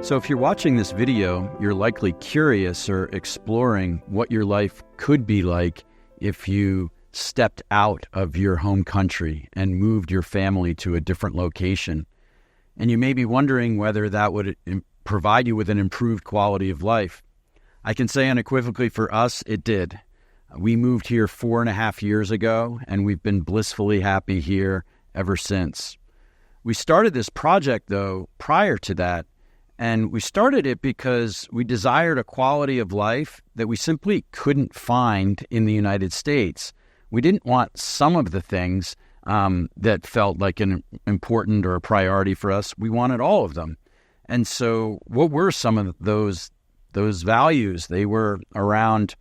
So if you're watching this video, you're likely curious or exploring what your life could be like if you stepped out of your home country and moved your family to a different location. And you may be wondering whether that would provide you with an improved quality of life. I can say unequivocally for us, it did. We moved here 4.5 years ago, and we've been blissfully happy here ever since. We started this project, though, prior to that, and we started it because we desired a quality of life that we simply couldn't find in the United States. We didn't want some of the things that felt like an important or a priority for us. We wanted all of them. And so what were some of those values? They were around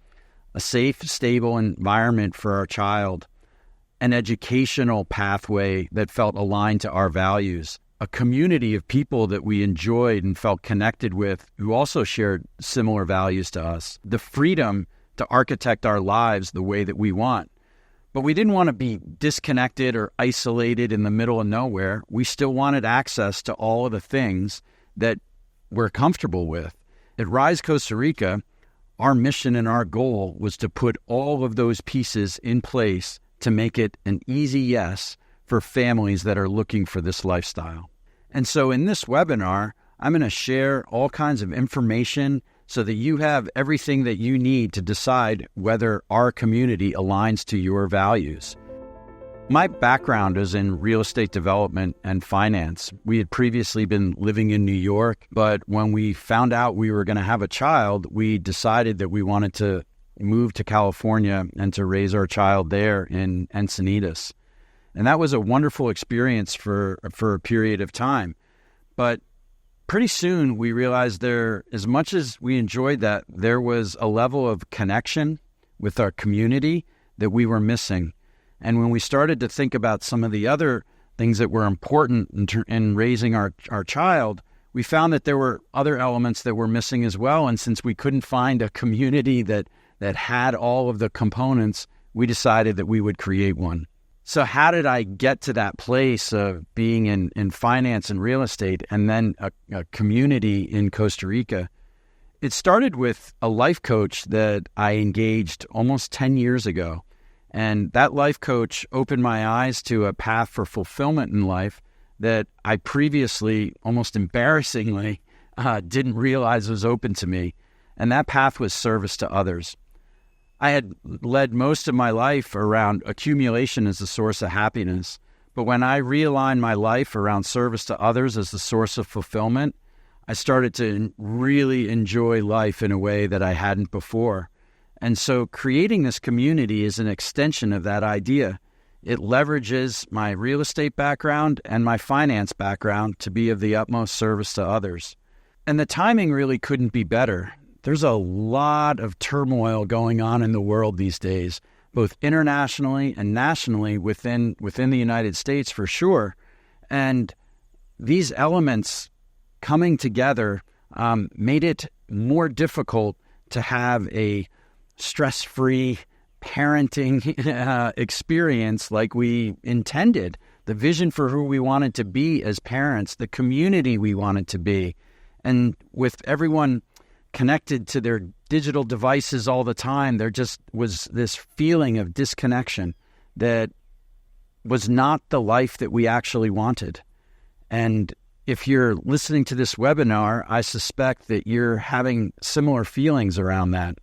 a safe, stable environment for our child, an educational pathway that felt aligned to our values, a community of people that we enjoyed and felt connected with who also shared similar values to us, the freedom to architect our lives the way that we want. But we didn't want to be disconnected or isolated in the middle of nowhere. We still wanted access to all of the things that we're comfortable with. At Rise Costa Rica, our mission and our goal was to put all of those pieces in place to make it an easy yes for families that are looking for this lifestyle. And so in this webinar, I'm going to share all kinds of information so that you have everything that you need to decide whether our community aligns to your values. My background is in real estate development and finance. We had previously been living in New York, but when we found out we were going to have a child, we decided that we wanted to move to California and to raise our child there in Encinitas. And that was a wonderful experience for a period of time. But pretty soon we realized as much as we enjoyed that, there was a level of connection with our community that we were missing. And when we started to think about some of the other things that were important in raising our child, we found that there were other elements that were missing as well. And since we couldn't find a community that had all of the components, we decided that we would create one. So how did I get to that place of being in finance and real estate and then a community in Costa Rica? It started with a life coach that I engaged almost 10 years ago. And that life coach opened my eyes to a path for fulfillment in life that I previously, almost embarrassingly, didn't realize was open to me. And that path was service to others. I had led most of my life around accumulation as the source of happiness. But when I realigned my life around service to others as the source of fulfillment, I started to really enjoy life in a way that I hadn't before. And so creating this community is an extension of that idea. It leverages my real estate background and my finance background to be of the utmost service to others. And the timing really couldn't be better. There's a lot of turmoil going on in the world these days, both internationally and nationally within the United States for sure. And these elements coming together made it more difficult to have a stress-free parenting experience like we intended, the vision for who we wanted to be as parents, the community we wanted to be. And with everyone connected to their digital devices all the time, there just was this feeling of disconnection that was not the life that we actually wanted. And if you're listening to this webinar, I suspect that you're having similar feelings around that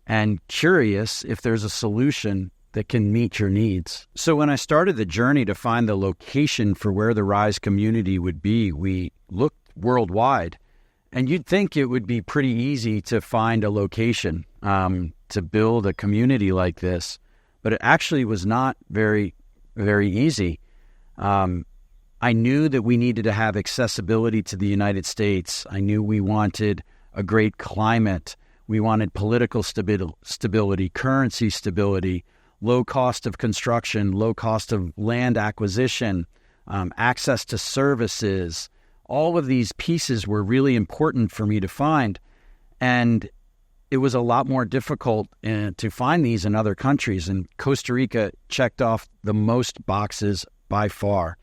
and curious if there's a solution that can meet your needs. So when I started the journey to find the location for where the Rise community would be, we looked worldwide. And you'd think it would be pretty easy to find a location to build a community like this, but it actually was not very, very easy. I knew that we needed to have accessibility to the United States. I knew we wanted a great climate. We wanted political stability, currency stability, low cost of construction, low cost of land acquisition, access to services. All of these pieces were really important for me to find, and it was a lot more difficult to find these in other countries, and Costa Rica checked off the most boxes by far.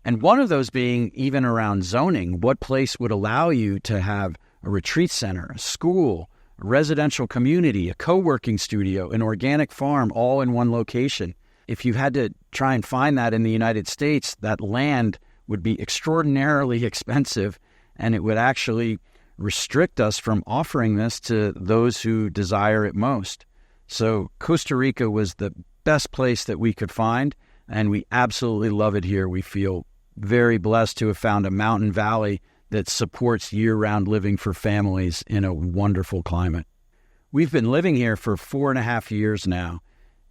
And one of those being even around zoning. What place would allow you to have a retreat center, a school, a residential community, a co-working studio, an organic farm, all in one location? If you had to try and find that in the United States, that land would be extraordinarily expensive, and it would actually restrict us from offering this to those who desire it most. So Costa Rica was the best place that we could find, and we absolutely love it here. We feel very blessed to have found a mountain valley that supports year-round living for families in a wonderful climate. We've been living here for 4.5 years now,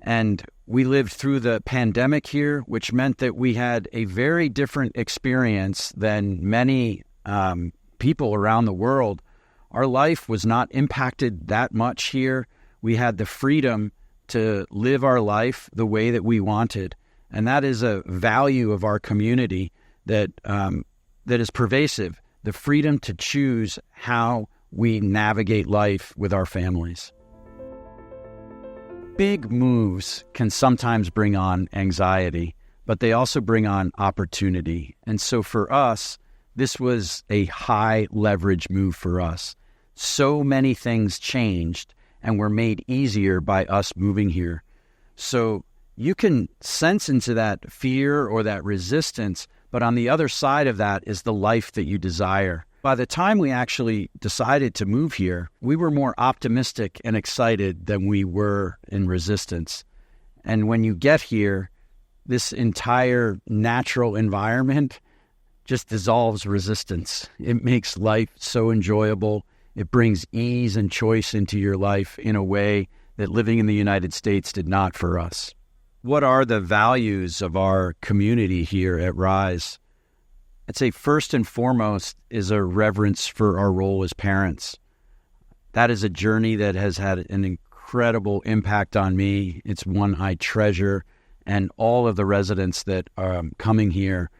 and we lived through the pandemic here, which meant that we had a very different experience than many people around the world. Our life was not impacted that much here. We had the freedom to live our life the way that we wanted. And that is a value of our community that is pervasive, the freedom to choose how we navigate life with our families. Big moves can sometimes bring on anxiety, but they also bring on opportunity. And so for us, this was a high leverage move for us. So many things changed and were made easier by us moving here. So you can sense into that fear or that resistance, but on the other side of that is the life that you desire. By the time we actually decided to move here, we were more optimistic and excited than we were in resistance. And when you get here, this entire natural environment just dissolves resistance. It makes life so enjoyable. It brings ease and choice into your life in a way that living in the United States did not for us. What are the values of our community here at Rise? I'd say first and foremost is a reverence for our role as parents. That is a journey that has had an incredible impact on me. It's one I treasure, and all of the residents that are coming here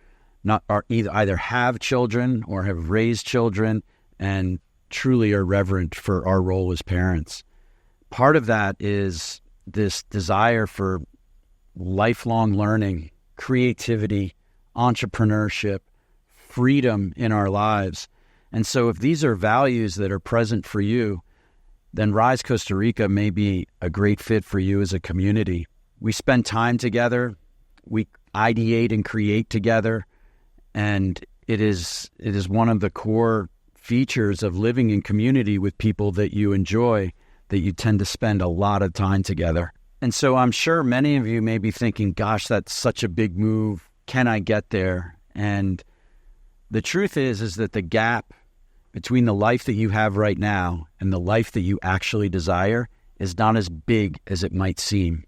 either have children or have raised children and truly are reverent for our role as parents. Part of that is this desire for lifelong learning, creativity, entrepreneurship, freedom in our lives. And so if these are values that are present for you, then Rise Costa Rica may be a great fit for you as a community. We spend time together, we ideate and create together, and it is one of the core features of living in community with people that you enjoy, that you tend to spend a lot of time together. And so I'm sure many of you may be thinking, gosh, that's such a big move. Can I get there? And the truth is that the gap between the life that you have right now and the life that you actually desire is not as big as it might seem.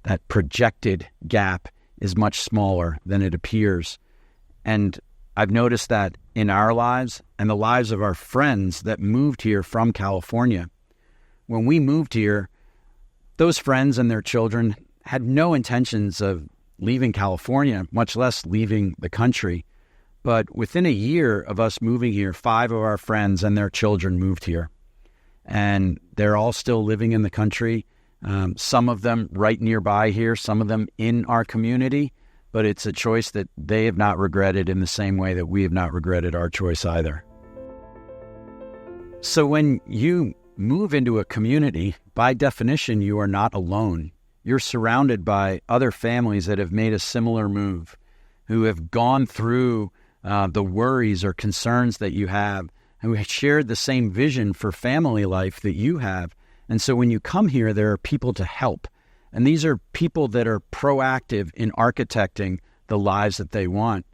That projected gap is much smaller than it appears. And I've noticed that in our lives and the lives of our friends that moved here from California. When we moved here, those friends and their children had no intentions of leaving California, much less leaving the country. But within a year of us moving here, 5 of our friends and their children moved here. And they're all still living in the country, some of them right nearby here, some of them in our community. But it's a choice that they have not regretted in the same way that we have not regretted our choice either. So when you move into a community, by definition, you are not alone. You're surrounded by other families that have made a similar move, who have gone through the worries or concerns that you have, who have shared the same vision for family life that you have. And so when you come here, there are people to help. And these are people that are proactive in architecting the lives that they want.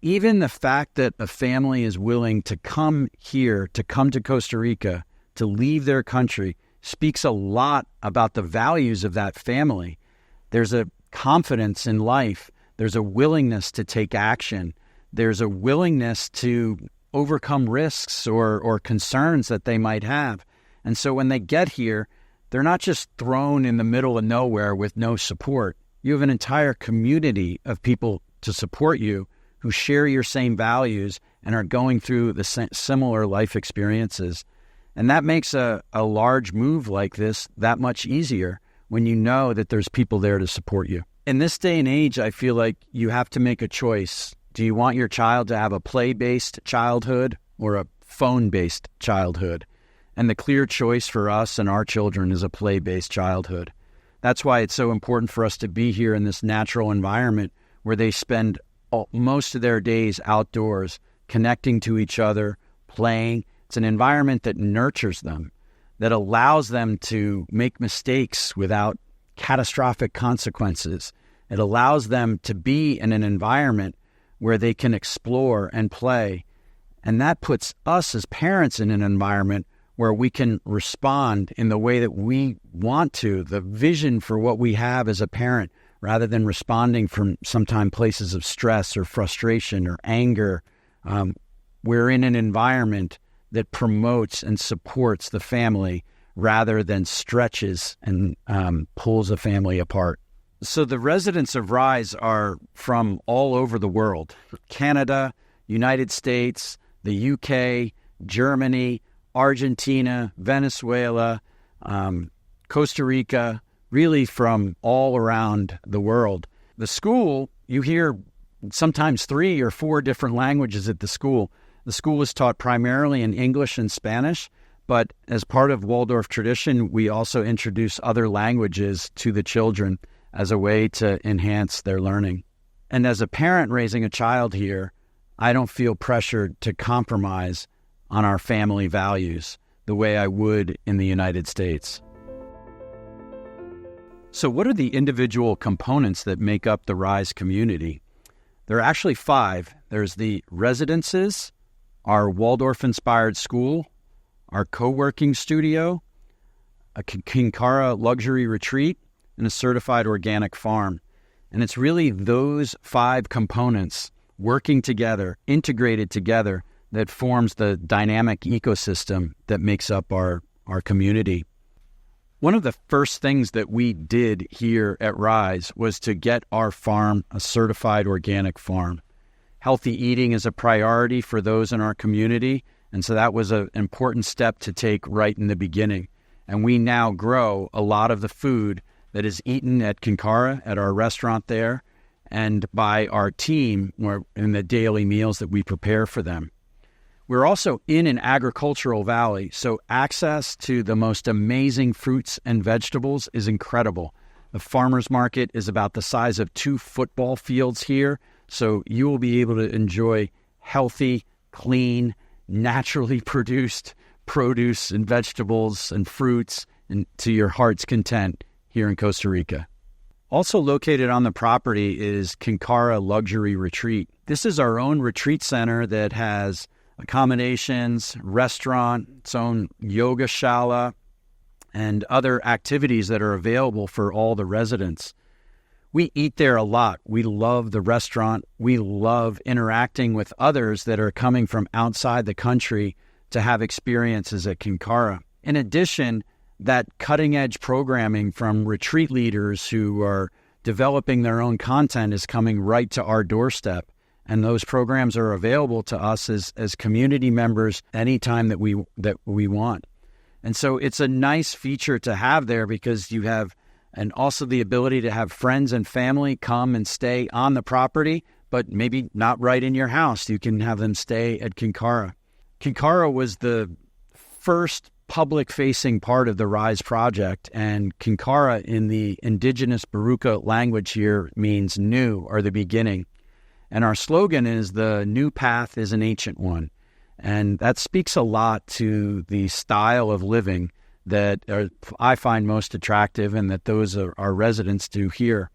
Even the fact that a family is willing to come here, to come to Costa Rica, to leave their country, speaks a lot about the values of that family. There's a confidence in life. There's a willingness to take action. There's a willingness to overcome risks or concerns that they might have. And so when they get here, they're not just thrown in the middle of nowhere with no support. You have an entire community of people to support you who share your same values and are going through the similar life experiences. And that makes a large move like this that much easier when you know that there's people there to support you. In this day and age, I feel like you have to make a choice. Do you want your child to have a play-based childhood or a phone-based childhood? And the clear choice for us and our children is a play-based childhood. That's why it's so important for us to be here in this natural environment where they spend most of their days outdoors, connecting to each other, playing. It's an environment that nurtures them, that allows them to make mistakes without catastrophic consequences. It allows them to be in an environment where they can explore and play. And that puts us as parents in an environment where we can respond in the way that we want to, the vision for what we have as a parent, rather than responding from sometimes places of stress or frustration or anger. We're in an environment that promotes and supports the family rather than stretches and pulls a family apart. So the residents of RISE are from all over the world: Canada, United States, the UK, Germany, Argentina, Venezuela, Costa Rica, really from all around the world. The school, you hear sometimes 3 or 4 different languages at the school. The school is taught primarily in English and Spanish, but as part of Waldorf tradition, we also introduce other languages to the children as a way to enhance their learning. And as a parent raising a child here, I don't feel pressured to compromise on our family values the way I would in the United States. So what are the individual components that make up the RISE community? There are actually 5. There's the residences, our Waldorf-inspired school, our co-working studio, a Kinkara luxury retreat, and a certified organic farm. And it's really those 5 components working together, integrated together, that forms the dynamic ecosystem that makes up our community. One of the first things that we did here at RISE was to get our farm a certified organic farm. Healthy eating is a priority for those in our community, and so that was an important step to take right in the beginning. And we now grow a lot of the food that is eaten at Kinkara, at our restaurant there, and by our team in the daily meals that we prepare for them. We're also in an agricultural valley, so access to the most amazing fruits and vegetables is incredible. The farmers market is about the size of 2 football fields here, so you will be able to enjoy healthy, clean, naturally produced produce and vegetables and fruits and to your heart's content here in Costa Rica. Also located on the property is Kinkara Luxury Retreat. This is our own retreat center that has accommodations, restaurant, its own yoga shala, and other activities that are available for all the residents. We eat there a lot. We love the restaurant. We love interacting with others that are coming from outside the country to have experiences at Kinkara. In addition, that cutting-edge programming from retreat leaders who are developing their own content is coming right to our doorstep. And those programs are available to us as community members anytime that we want. And so it's a nice feature to have there because you have, and also the ability to have friends and family come and stay on the property, but maybe not right in your house. You can have them stay at Kinkara. Kinkara was the first public-facing part of the RISE project, and Kinkara in the indigenous Baruka language here means new or the beginning. And our slogan is, the new path is an ancient one. And that speaks a lot to the style of living that I find most attractive and that those are our residents do here.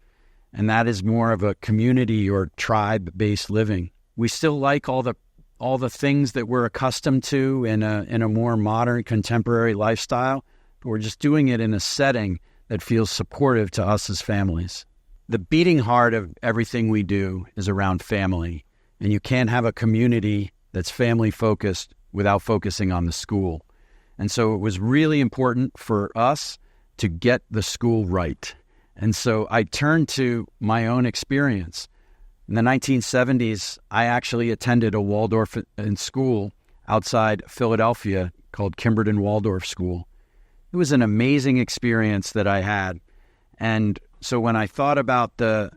And that is more of a community or tribe-based living. We still like all the things that we're accustomed to in a more modern, contemporary lifestyle, but we're just doing it in a setting that feels supportive to us as families. The beating heart of everything we do is around family, and you can't have a community that's family-focused without focusing on the school. And so it was really important for us to get the school right. And so I turned to my own experience. In the 1970s, I actually attended a Waldorf school outside Philadelphia called Kimberton Waldorf School. It was an amazing experience that I had. And so when I thought about the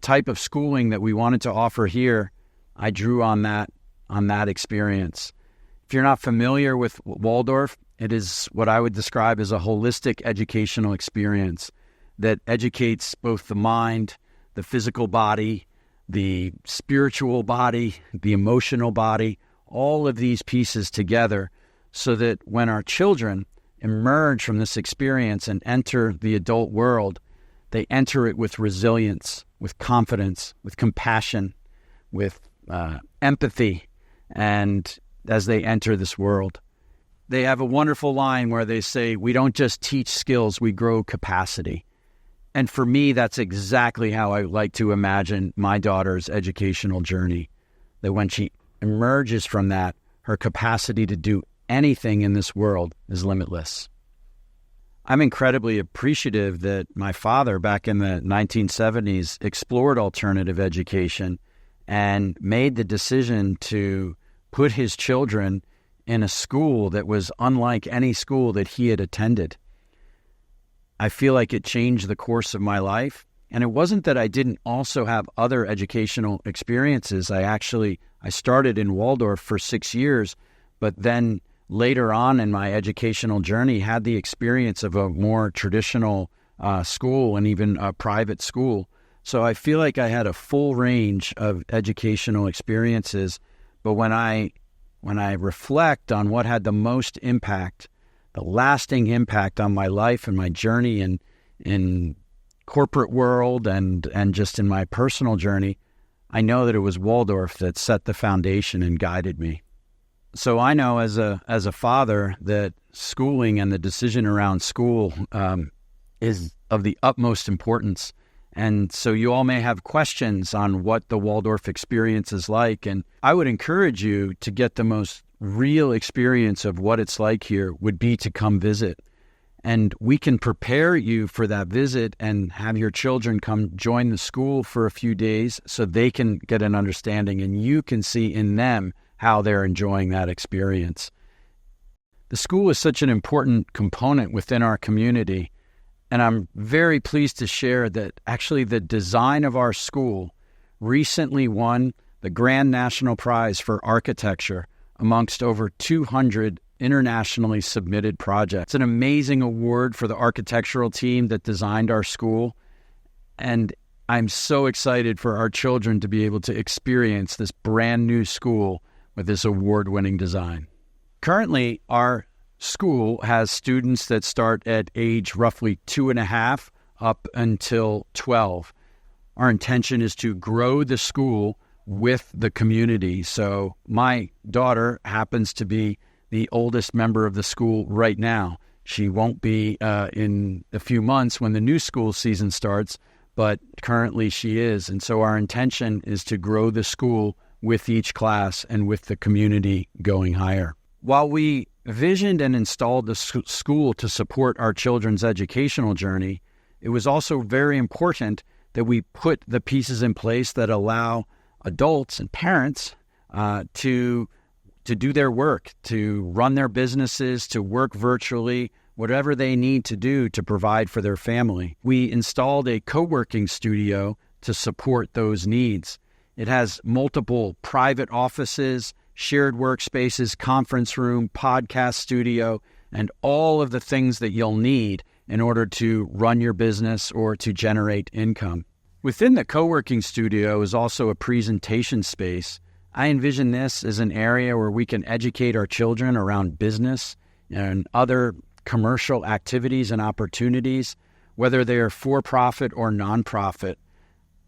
type of schooling that we wanted to offer here, I drew on that experience. If you're not familiar with Waldorf, it is what I would describe as a holistic educational experience that educates both the mind, the physical body, the spiritual body, the emotional body, all of these pieces together, so that when our children emerge from this experience and enter the adult world, they enter it with resilience, with confidence, with compassion, with empathy, and as they enter this world. They have a wonderful line where they say, "We don't just teach skills, we grow capacity." And for me, that's exactly how I like to imagine my daughter's educational journey, that when she emerges from that, her capacity to do anything in this world is limitless. I'm incredibly appreciative that my father, back in the 1970s, explored alternative education and made the decision to put his children in a school that was unlike any school that he had attended. I feel like it changed the course of my life. And it wasn't that I didn't also have other educational experiences. I started in Waldorf for 6 years, but then later on in my educational journey had the experience of a more traditional school and even a private school. So I feel like I had a full range of educational experiences. But when I reflect on what had the most impact, the lasting impact on my life and my journey in corporate world and just in my personal journey, I know that it was Waldorf that set the foundation and guided me. So I know as a father that schooling and the decision around school is of the utmost importance. And so you all may have questions on what the Waldorf experience is like. And I would encourage you to get the most real experience of what it's like here would be to come visit. And we can prepare you for that visit and have your children come join the school for a few days so they can get an understanding and you can see in them how they're enjoying that experience. The school is such an important component within our community. And I'm very pleased to share that actually the design of our school recently won the Grand National Prize for Architecture amongst over 200 internationally submitted projects. It's an amazing award for the architectural team that designed our school. And I'm so excited for our children to be able to experience this brand new school with this award-winning design. Currently, our school has students that start at age roughly 2.5 up until 12. Our intention is to grow the school with the community. So my daughter happens to be the oldest member of the school right now. She won't be in a few months when the new school season starts, but currently she is. And so our intention is to grow the school with each class and with the community going higher. While we visioned and installed the school to support our children's educational journey, it was also very important that we put the pieces in place that allow adults and parents to do their work, to run their businesses, to work virtually, whatever they need to do to provide for their family. We installed a co-working studio to support those needs. It has multiple private offices, shared workspaces, conference room, podcast studio, and all of the things that you'll need in order to run your business or to generate income. Within the co-working studio is also a presentation space. I envision this as an area where we can educate our children around business and other commercial activities and opportunities, whether they are for-profit or nonprofit.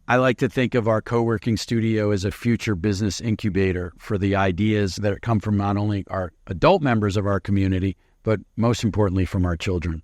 I like to think of our co-working studio as a future business incubator for the ideas that come from not only our adult members of our community, but most importantly from our children.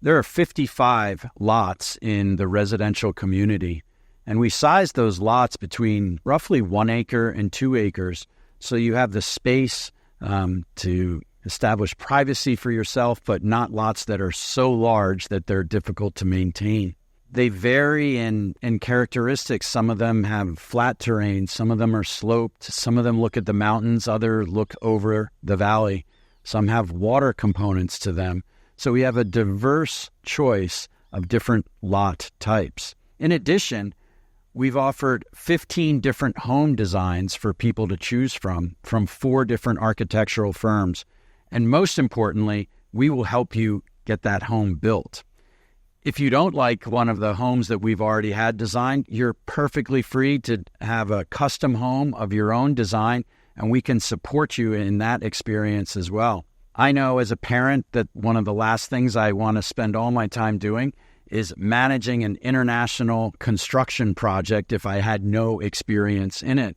There are 55 lots in the residential community, and we sized those lots between roughly 1 acre and 2 acres, so you have the space to establish privacy for yourself, but not lots that are so large that they're difficult to maintain. They vary in characteristics. Some of them have flat terrain, some of them are sloped, some of them look at the mountains, others look over the valley. Some have water components to them. So we have a diverse choice of different lot types. In addition, We've offered 15 different home designs for people to choose from 4 different architectural firms. And most importantly, we will help you get that home built. If you don't like one of the homes that we've already had designed, you're perfectly free to have a custom home of your own design, and we can support you in that experience as well. I know as a parent that one of the last things I want to spend all my time doing is managing an international construction project if I had no experience in it.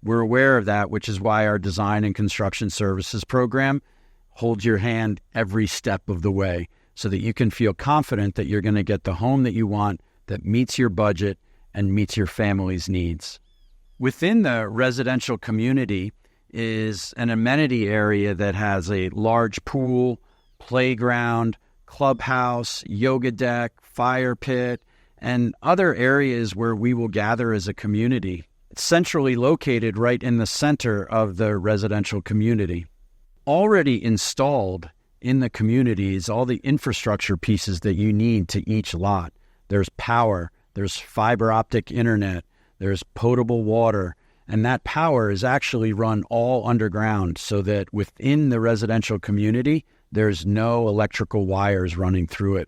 We're aware of that, which is why our design and construction services program holds your hand every step of the way so that you can feel confident that you're going to get the home that you want that meets your budget and meets your family's needs. Within the residential community is an amenity area that has a large pool, playground, clubhouse, yoga deck, fire pit, and other areas where we will gather as a community. It's centrally located right in the center of the residential community. Already installed in the community is all the infrastructure pieces that you need to each lot. There's power, there's fiber optic internet, there's potable water, and that power is actually run all underground so that within the residential community, there's no electrical wires running through it.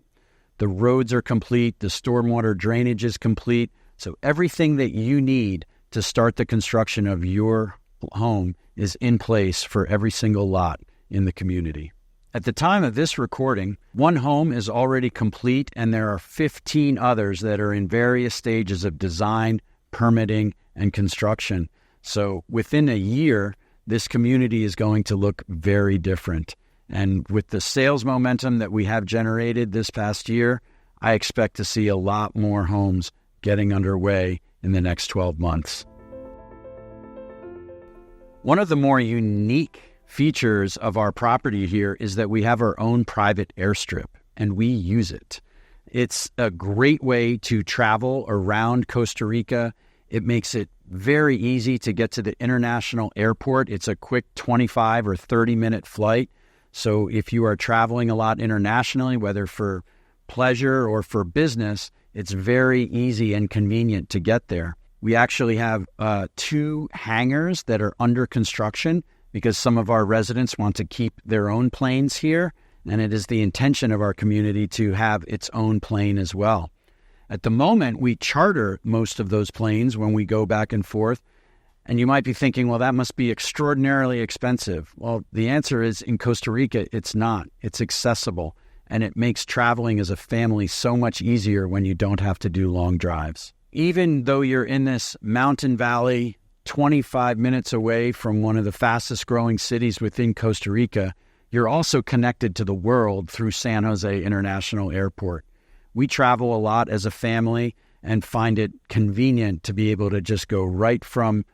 The roads are complete, the stormwater drainage is complete, so everything that you need to start the construction of your home is in place for every single lot in the community. At the time of this recording, one home is already complete and there are 15 others that are in various stages of design, permitting, and construction. So within a year, this community is going to look very different. And with the sales momentum that we have generated this past year, I expect to see a lot more homes getting underway in the next 12 months. One of the more unique features of our property here is that we have our own private airstrip, and we use it. It's a great way to travel around Costa Rica. It makes it very easy to get to the international airport. It's a quick 25 or 30-minute flight. So if you are traveling a lot internationally, whether for pleasure or for business, it's very easy and convenient to get there. We actually have 2 hangars that are under construction because some of our residents want to keep their own planes here, and it is the intention of our community to have its own plane as well. At the moment, we charter most of those planes when we go back and forth. And you might be thinking, well, that must be extraordinarily expensive. Well, the answer is in Costa Rica, it's not. It's accessible, and it makes traveling as a family so much easier when you don't have to do long drives. Even though you're in this mountain valley, 25 minutes away from one of the fastest growing cities within Costa Rica, you're also connected to the world through San Jose International Airport. We travel a lot as a family and find it convenient to be able to just go right from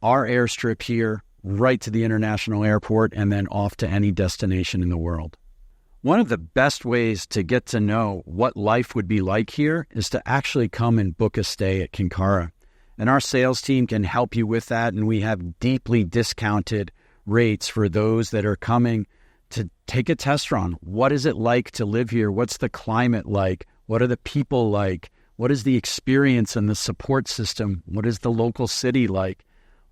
our airstrip here, right to the international airport, and then off to any destination in the world. One of the best ways to get to know what life would be like here is to actually come and book a stay at Kinkara. And our sales team can help you with that, and we have deeply discounted rates for those that are coming to take a test run. What is it like to live here? What's the climate like? What are the people like? What is the experience and the support system? What is the local city like?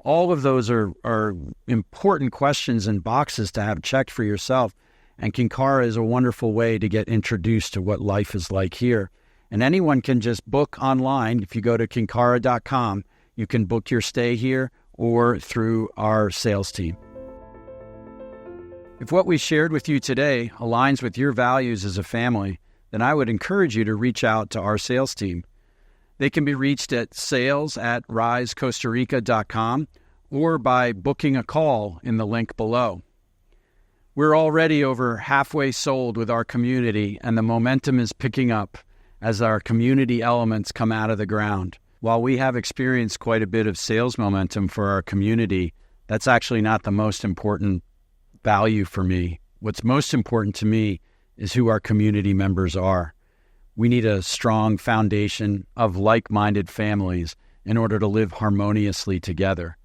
All of those are important questions and boxes to have checked for yourself. And Kinkara is a wonderful way to get introduced to what life is like here. And anyone can just book online. If you go to kinkara.com, you can book your stay here or through our sales team. If what we shared with you today aligns with your values as a family, then I would encourage you to reach out to our sales team. They can be reached at sales@risecostarica.com or by booking a call in the link below. We're already over halfway sold with our community, and the momentum is picking up as our community elements come out of the ground. While we have experienced quite a bit of sales momentum for our community, that's actually not the most important value for me. What's most important to me is who our community members are. We need a strong foundation of like-minded families in order to live harmoniously together.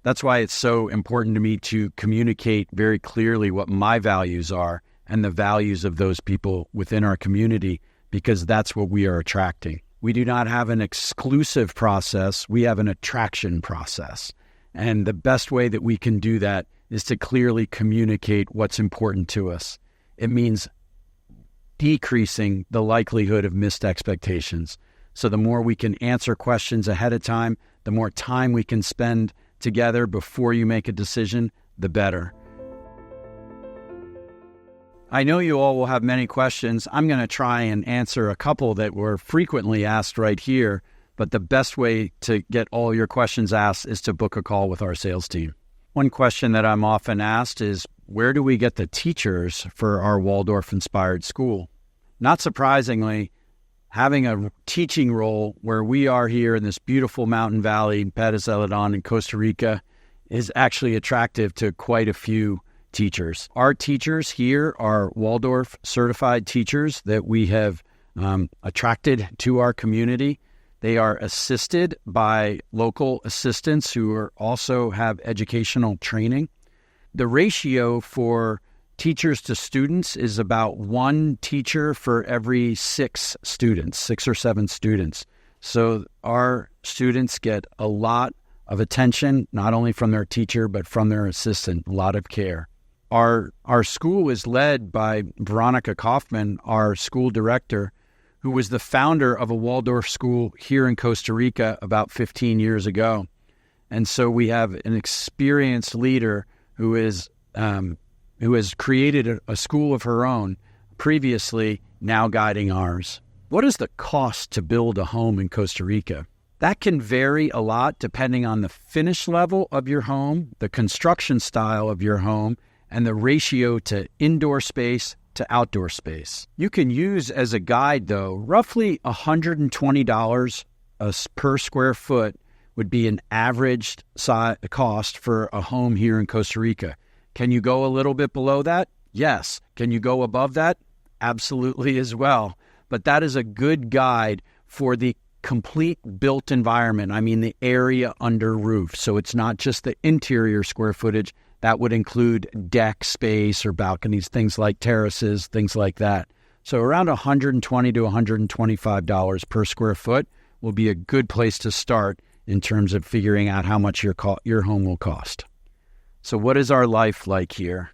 That's why it's so important to me to communicate very clearly what my values are and the values of those people within our community, because that's what we are attracting. We do not have an exclusive process. We have an attraction process. And the best way that we can do that is to clearly communicate what's important to us. It means decreasing the likelihood of missed expectations. So the more we can answer questions ahead of time, the more time we can spend together before you make a decision, the better. I know you all will have many questions. I'm going to try and answer a couple that were frequently asked right here, but the best way to get all your questions asked is to book a call with our sales team. One question that I'm often asked is, where do we get the teachers for our Waldorf-inspired school? Not surprisingly, having a teaching role where we are here in this beautiful mountain valley, Pettis Celadon in Costa Rica, is actually attractive to quite a few teachers. Our teachers here are Waldorf certified teachers that we have attracted to our community. They are assisted by local assistants who also have educational training. The ratio for teachers to students is about one teacher for every 6 students, 6 or 7 students. So our students get a lot of attention, not only from their teacher, but from their assistant, a lot of care. Our school is led by Veronica Kaufman, our school director, who was the founder of a Waldorf school here in Costa Rica about 15 years ago. And so we have an experienced leader who has created a school of her own previously, now guiding ours. What is the cost to build a home in Costa Rica? That can vary a lot depending on the finish level of your home, the construction style of your home, and the ratio to indoor space to outdoor space. You can use as a guide, though, roughly $120 per square foot would be an average cost for a home here in Costa Rica. Can you go a little bit below that? Yes. Can you go above that? Absolutely as well. But that is a good guide for the complete built environment. I mean, the area under roof. So it's not just the interior square footage. That would include deck space or balconies, things like terraces, things like that. So around $120 to $125 per square foot will be a good place to start in terms of figuring out how much your home will cost. So what is our life like here?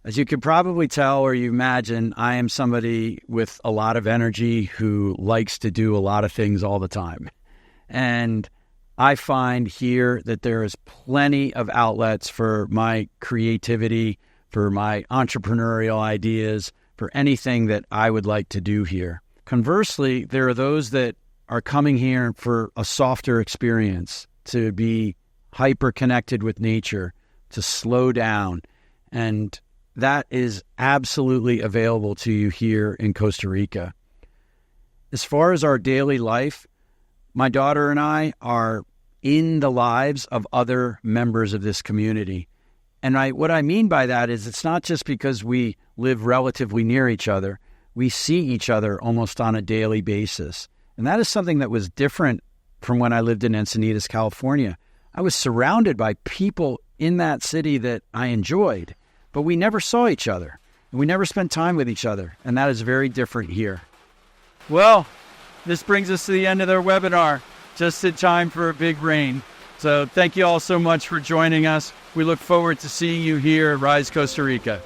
As you can probably tell or you imagine, I am somebody with a lot of energy who likes to do a lot of things all the time. And I find here that there is plenty of outlets for my creativity, for my entrepreneurial ideas, for anything that I would like to do here. Conversely, there are those that are coming here for a softer experience, to be hyper-connected with nature, to slow down, and that is absolutely available to you here in Costa Rica. As far as our daily life, my daughter and I are in the lives of other members of this community. And what I mean by that is it's not just because we live relatively near each other. We see each other almost on a daily basis. And that is something that was different from when I lived in Encinitas, California. I was surrounded by people in that city that I enjoyed, but we never saw each other. And we never spent time with each other. And that is very different here. Well, this brings us to the end of our webinar, just in time for a big rain. So thank you all so much for joining us. We look forward to seeing you here at Rise Costa Rica.